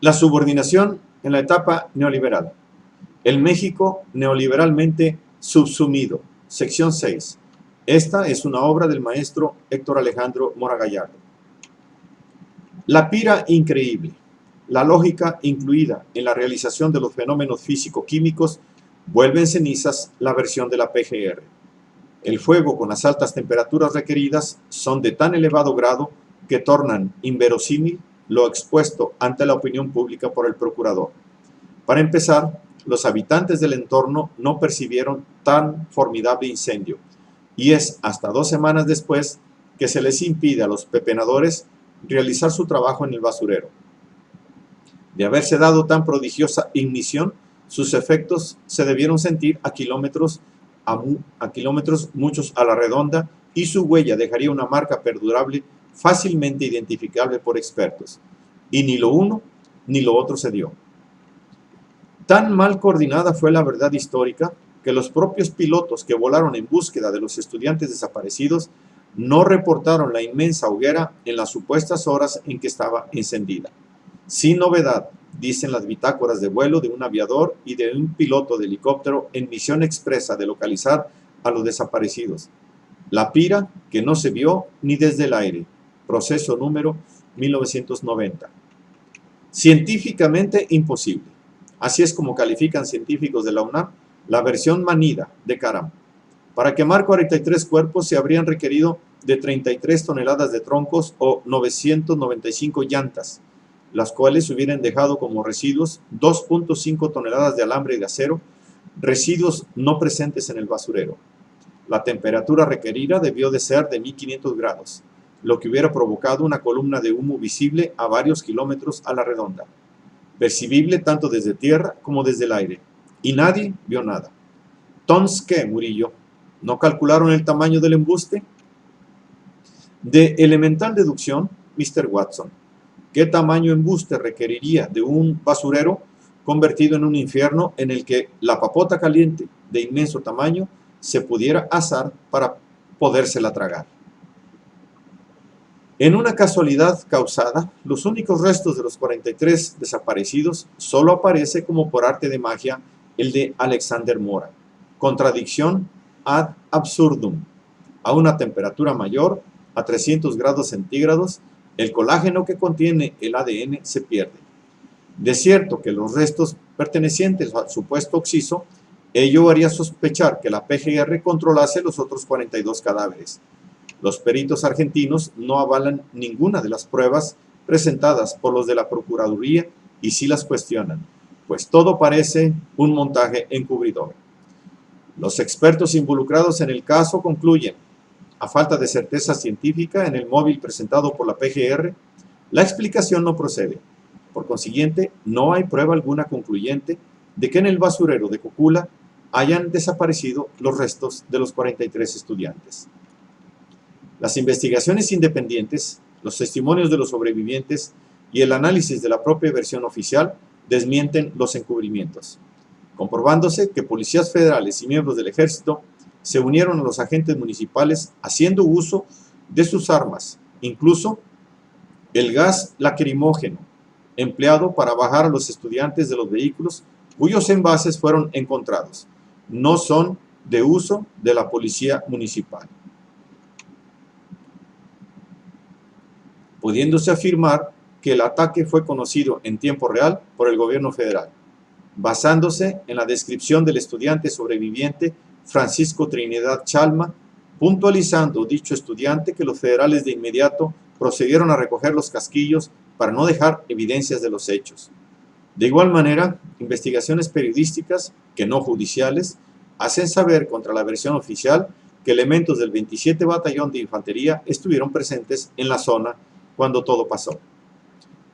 La subordinación en la etapa neoliberal. El México neoliberalmente subsumido. Sección 6. Esta es una obra del maestro Héctor Alejandro Mora Gallardo. La pira increíble. La lógica incluida en la realización de los fenómenos físico-químicos vuelve en cenizas la versión de la PGR. El fuego con las altas temperaturas requeridas son de tan elevado grado que tornan inverosímil lo expuesto ante la opinión pública por el procurador. Para empezar, los habitantes del entorno no percibieron tan formidable incendio, y es hasta 2 semanas después que se les impide a los pepenadores realizar su trabajo en el basurero. De haberse dado tan prodigiosa ignición, sus efectos se debieron sentir a kilómetros muchos a la redonda, y su huella dejaría una marca perdurable fácilmente identificable por expertos. Y ni lo uno ni lo otro se dio. Tan mal coordinada fue la verdad histórica que los propios pilotos que volaron en búsqueda de los estudiantes desaparecidos no reportaron la inmensa hoguera en las supuestas horas en que estaba encendida. Sin novedad, dicen las bitácoras de vuelo de un aviador y de un piloto de helicóptero en misión expresa de localizar a los desaparecidos. La pira que no se vio ni desde el aire. Proceso número 1990. Científicamente imposible. Así es como califican científicos de la UNAM la versión manida de Caram. Para quemar 43 cuerpos se habrían requerido de 33 toneladas de troncos o 995 llantas, las cuales hubieran dejado como residuos 2.5 toneladas de alambre de acero, residuos no presentes en el basurero. La temperatura requerida debió de ser de 1500 grados, lo que hubiera provocado una columna de humo visible a varios kilómetros a la redonda, percibible tanto desde tierra como desde el aire, y nadie vio nada. ¿Tons qué, Murillo? ¿No calcularon el tamaño del embuste? De elemental deducción, Mr. Watson, ¿qué tamaño embuste requeriría de un basurero convertido en un infierno en el que la papota caliente de inmenso tamaño se pudiera asar para podérsela tragar? En una casualidad causada, los únicos restos de los 43 desaparecidos solo aparece como por arte de magia el de Alexander Mora. Contradicción ad absurdum. A una temperatura mayor, a 300 grados centígrados, el colágeno que contiene el ADN se pierde. De cierto que los restos pertenecientes al supuesto occiso, ello haría sospechar que la PGR controlase los otros 42 cadáveres. Los peritos argentinos no avalan ninguna de las pruebas presentadas por los de la Procuraduría y sí las cuestionan, pues todo parece un montaje encubridor. Los expertos involucrados en el caso concluyen, a falta de certeza científica en el móvil presentado por la PGR, la explicación no procede. Por consiguiente, no hay prueba alguna concluyente de que en el basurero de Cocula hayan desaparecido los restos de los 43 estudiantes. Las investigaciones independientes, los testimonios de los sobrevivientes y el análisis de la propia versión oficial desmienten los encubrimientos, comprobándose que policías federales y miembros del ejército se unieron a los agentes municipales haciendo uso de sus armas, incluso el gas lacrimógeno empleado para bajar a los estudiantes de los vehículos cuyos envases fueron encontrados. No son de uso de la policía municipal, pudiéndose afirmar que el ataque fue conocido en tiempo real por el gobierno federal, basándose en la descripción del estudiante sobreviviente Francisco Trinidad Chalma, puntualizando dicho estudiante que los federales de inmediato procedieron a recoger los casquillos para no dejar evidencias de los hechos. De igual manera, investigaciones periodísticas, que no judiciales, hacen saber contra la versión oficial que elementos del 27 Batallón de Infantería estuvieron presentes en la zona cuando todo pasó.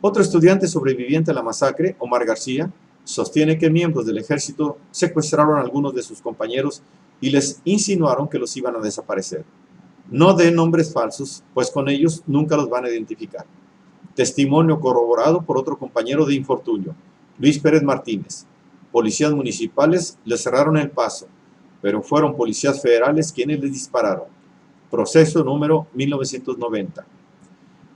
Otro estudiante sobreviviente a la masacre, Omar García, sostiene que miembros del ejército secuestraron a algunos de sus compañeros y les insinuaron que los iban a desaparecer. No den nombres falsos, pues con ellos nunca los van a identificar. Testimonio corroborado por otro compañero de infortunio, Luis Pérez Martínez. Policías municipales les cerraron el paso, pero fueron policías federales quienes les dispararon. Proceso número 1990.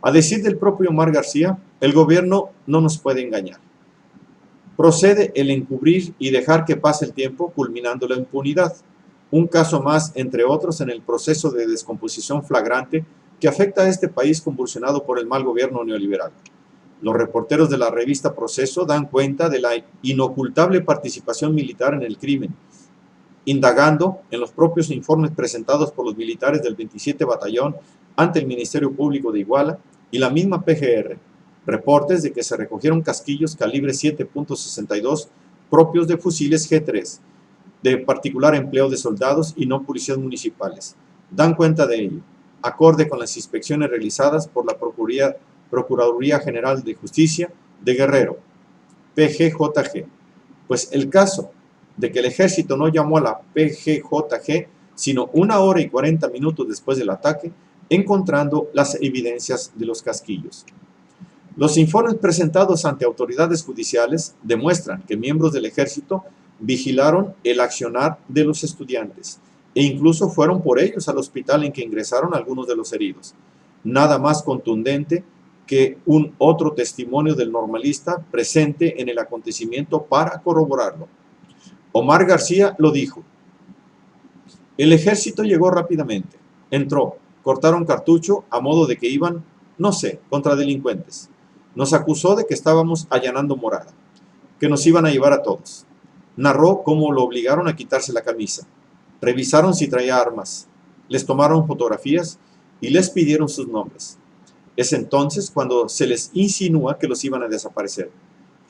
A decir del propio Omar García, el gobierno no nos puede engañar. Procede el encubrir y dejar que pase el tiempo, culminando la impunidad. Un caso más, entre otros, en el proceso de descomposición flagrante que afecta a este país convulsionado por el mal gobierno neoliberal. Los reporteros de la revista Proceso dan cuenta de la inocultable participación militar en el crimen, indagando en los propios informes presentados por los militares del 27 Batallón ante el Ministerio Público de Iguala y la misma PGR, reportes de que se recogieron casquillos calibre 7.62 propios de fusiles G3, de particular empleo de soldados y no policías municipales. Dan cuenta de ello, acorde con las inspecciones realizadas por la Procuraduría General de Justicia de Guerrero, PGJG. Pues el caso de que el ejército no llamó a la PGJG sino 1 hora y 40 minutos después del ataque, encontrando las evidencias de los casquillos. Los informes presentados ante autoridades judiciales demuestran que miembros del ejército vigilaron el accionar de los estudiantes e incluso fueron por ellos al hospital en que ingresaron algunos de los heridos. Nada más contundente que un otro testimonio del normalista presente en el acontecimiento para corroborarlo. Omar García lo dijo: el ejército llegó rápidamente, entró, cortaron cartucho a modo de que iban, no sé, contra delincuentes. Nos acusó de que estábamos allanando morada, que nos iban a llevar a todos. Narró cómo lo obligaron a quitarse la camisa. Revisaron si traía armas, les tomaron fotografías y les pidieron sus nombres. Es entonces cuando se les insinúa que los iban a desaparecer.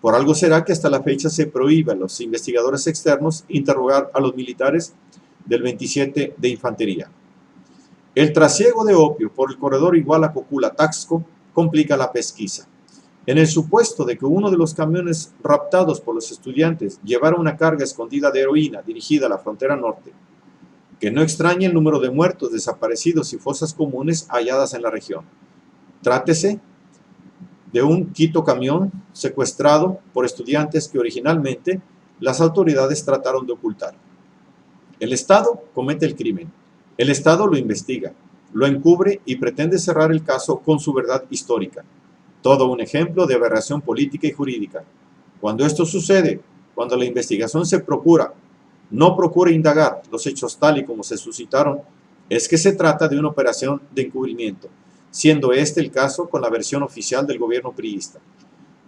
Por algo será que hasta la fecha se prohíbe a los investigadores externos interrogar a los militares del 27 de Infantería. El trasiego de opio por el corredor Iguala-Cocula-Taxco complica la pesquisa. En el supuesto de que uno de los camiones raptados por los estudiantes llevara una carga escondida de heroína dirigida a la frontera norte, que no extrañe el número de muertos, desaparecidos y fosas comunes halladas en la región. Trátese de un Quito camión secuestrado por estudiantes que originalmente las autoridades trataron de ocultar. El Estado comete el crimen. El Estado lo investiga, lo encubre y pretende cerrar el caso con su verdad histórica. Todo un ejemplo de aberración política y jurídica. Cuando esto sucede, cuando la investigación no procura indagar los hechos tal y como se suscitaron, es que se trata de una operación de encubrimiento, siendo este el caso con la versión oficial del gobierno priista.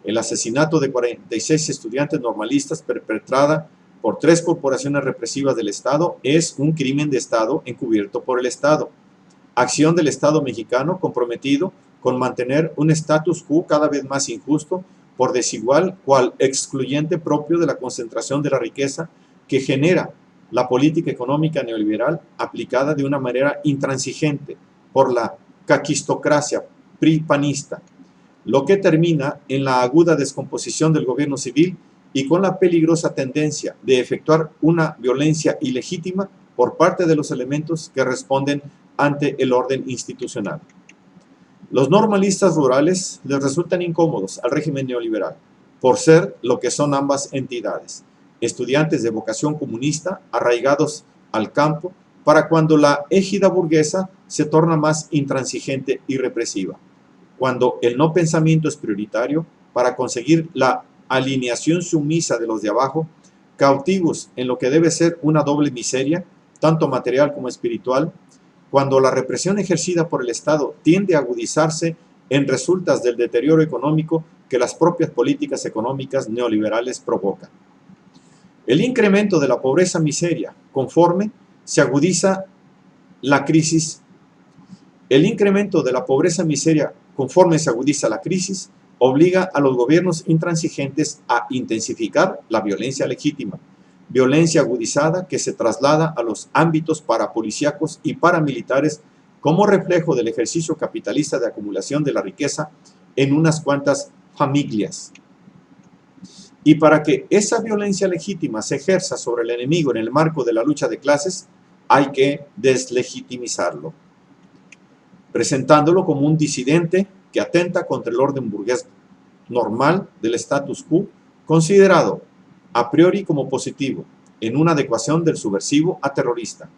El asesinato de 46 estudiantes normalistas perpetrada por 3 corporaciones represivas del Estado es un crimen de Estado encubierto por el Estado. Acción del Estado mexicano comprometido con mantener un status quo cada vez más injusto, por desigual, cual excluyente propio de la concentración de la riqueza que genera la política económica neoliberal aplicada de una manera intransigente por la caquistocracia PRI-panista, lo que termina en la aguda descomposición del gobierno civil y con la peligrosa tendencia de efectuar una violencia ilegítima por parte de los elementos que responden ante el orden institucional. Los normalistas rurales les resultan incómodos al régimen neoliberal, por ser lo que son ambas entidades, estudiantes de vocación comunista arraigados al campo, para cuando la égida burguesa se torna más intransigente y represiva, cuando el no pensamiento es prioritario para conseguir la alineación sumisa de los de abajo, cautivos en lo que debe ser una doble miseria, tanto material como espiritual, cuando la represión ejercida por el Estado tiende a agudizarse en resultas del deterioro económico que las propias políticas económicas neoliberales provocan. El incremento de la pobreza-miseria conforme se agudiza la crisis. El incremento de la pobreza-miseria conforme se agudiza la crisis obliga a los gobiernos intransigentes a intensificar la violencia legítima, violencia agudizada que se traslada a los ámbitos parapolicíacos y paramilitares como reflejo del ejercicio capitalista de acumulación de la riqueza en unas cuantas familias. Y para que esa violencia legítima se ejerza sobre el enemigo en el marco de la lucha de clases, hay que deslegitimizarlo, presentándolo como un disidente que atenta contra el orden burgués normal del status quo, considerado a priori como positivo, en una adecuación del subversivo a terrorista.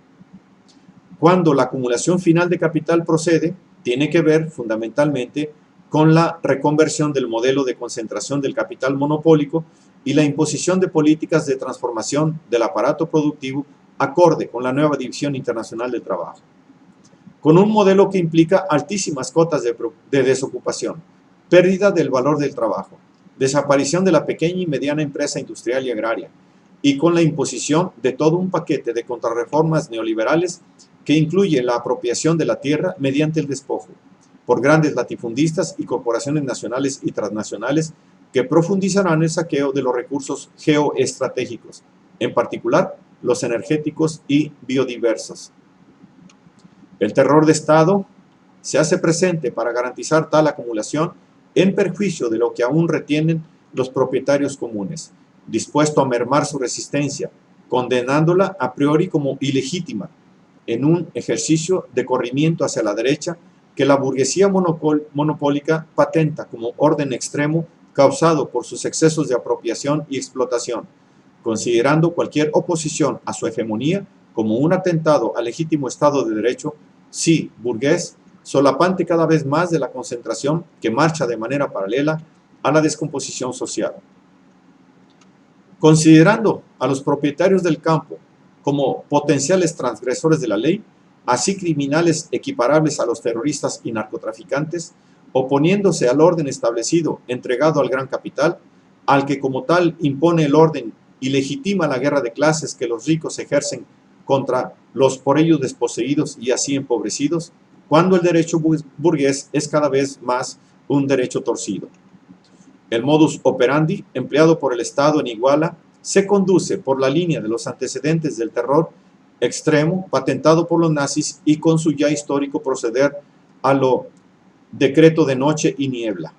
Cuando la acumulación final de capital procede, tiene que ver fundamentalmente con la reconversión del modelo de concentración del capital monopólico y la imposición de políticas de transformación del aparato productivo acorde con la nueva división internacional del trabajo, con un modelo que implica altísimas cotas de desocupación, pérdida del valor del trabajo, desaparición de la pequeña y mediana empresa industrial y agraria, y con la imposición de todo un paquete de contrarreformas neoliberales que incluye la apropiación de la tierra mediante el despojo, por grandes latifundistas y corporaciones nacionales y transnacionales que profundizarán el saqueo de los recursos geoestratégicos, en particular los energéticos y biodiversos. El terror de Estado se hace presente para garantizar tal acumulación en perjuicio de lo que aún retienen los propietarios comunes, dispuesto a mermar su resistencia, condenándola a priori como ilegítima, en un ejercicio de corrimiento hacia la derecha que la burguesía monopólica patenta como orden extremo causado por sus excesos de apropiación y explotación, considerando cualquier oposición a su hegemonía como un atentado al legítimo Estado de Derecho, sí, burgués, solapante cada vez más de la concentración que marcha de manera paralela a la descomposición social. Considerando a los propietarios del campo como potenciales transgresores de la ley, así criminales equiparables a los terroristas y narcotraficantes, oponiéndose al orden establecido entregado al gran capital, al que como tal impone el orden y legitima la guerra de clases que los ricos ejercen contra los por ellos desposeídos y así empobrecidos, cuando el derecho burgués es cada vez más un derecho torcido. El modus operandi empleado por el Estado en Iguala se conduce por la línea de los antecedentes del terror extremo patentado por los nazis y con su ya histórico proceder a lo decreto de noche y niebla,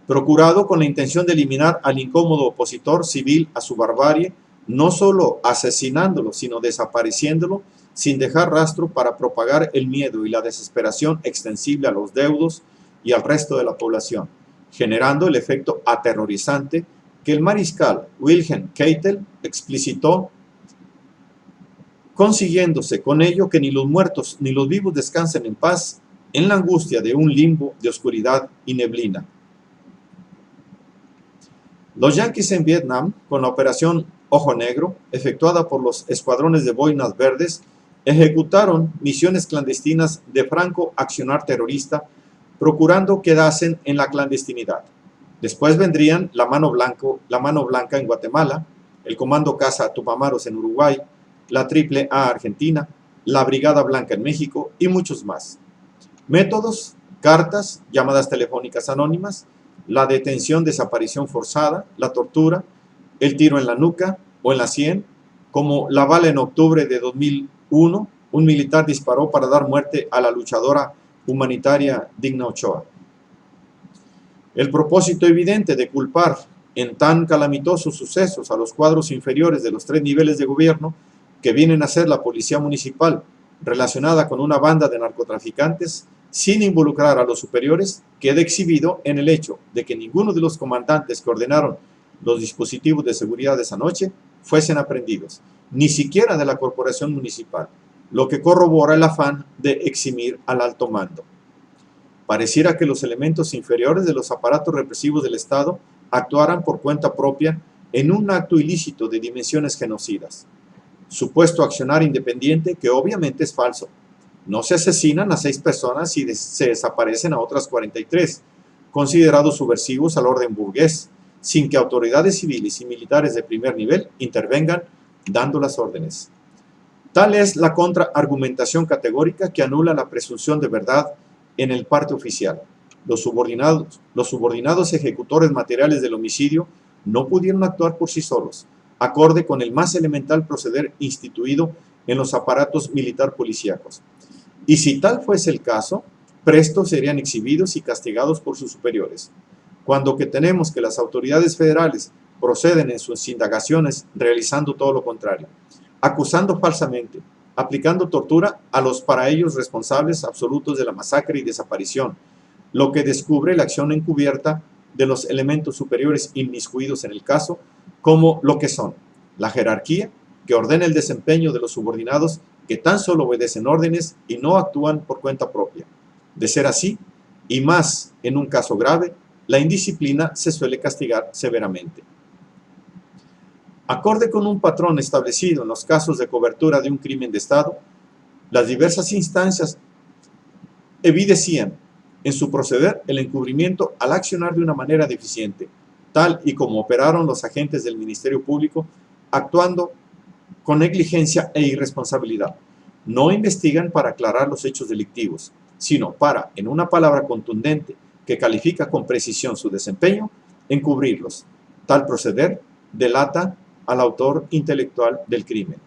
procurado con la intención de eliminar al incómodo opositor civil a su barbarie, no solo asesinándolo, sino desapareciéndolo, sin dejar rastro para propagar el miedo y la desesperación extensible a los deudos y al resto de la población, generando el efecto aterrorizante que el mariscal Wilhelm Keitel explicitó, consiguiéndose con ello que ni los muertos ni los vivos descansen en paz en la angustia de un limbo de oscuridad y neblina. Los yanquis en Vietnam, con la operación Ojo Negro, efectuada por los escuadrones de boinas verdes, ejecutaron misiones clandestinas de franco accionar terrorista, procurando quedasen en la clandestinidad. Después vendrían la Mano Blanca en Guatemala, el Comando Casa Tupamaros en Uruguay, la AAA Argentina, la Brigada Blanca en México y muchos más. Métodos: cartas, llamadas telefónicas anónimas, la detención, desaparición forzada, la tortura, el tiro en la nuca o en la sien, como la bala en octubre de 2001, un militar disparó para dar muerte a la luchadora humanitaria Digna Ochoa. El propósito evidente de culpar en tan calamitosos sucesos a los cuadros inferiores de los 3 niveles de gobierno, que vienen a ser la policía municipal, relacionada con una banda de narcotraficantes, sin involucrar a los superiores, queda exhibido en el hecho de que ninguno de los comandantes que ordenaron los dispositivos de seguridad de esa noche fuesen aprendidos, ni siquiera de la corporación municipal, lo que corrobora el afán de eximir al alto mando. Pareciera que los elementos inferiores de los aparatos represivos del Estado actuaran por cuenta propia en un acto ilícito de dimensiones genocidas. Supuesto accionar independiente que obviamente es falso. No se asesinan a 6 personas y se desaparecen a otras 43, considerados subversivos al orden burgués, sin que autoridades civiles y militares de primer nivel intervengan dando las órdenes. Tal es la contraargumentación categórica que anula la presunción de verdad en el parte oficial. Los subordinados ejecutores materiales del homicidio no pudieron actuar por sí solos, acorde con el más elemental proceder instituido en los aparatos militar-policíacos. Y si tal fuese el caso, presto serían exhibidos y castigados por sus superiores. Cuando que tenemos que las autoridades federales proceden en sus indagaciones realizando todo lo contrario, acusando falsamente, aplicando tortura a los para ellos responsables absolutos de la masacre y desaparición, lo que descubre la acción encubierta de los elementos superiores inmiscuidos en el caso, como lo que son la jerarquía, que ordena el desempeño de los subordinados que tan solo obedecen órdenes y no actúan por cuenta propia. De ser así, y más en un caso grave, la indisciplina se suele castigar severamente. Acorde con un patrón establecido en los casos de cobertura de un crimen de Estado, las diversas instancias evidencian en su proceder el encubrimiento al accionar de una manera deficiente, tal y como operaron los agentes del Ministerio Público, actuando con negligencia e irresponsabilidad. No investigan para aclarar los hechos delictivos, sino para, en una palabra contundente que califica con precisión su desempeño, encubrirlos. Tal proceder delata al autor intelectual del crimen.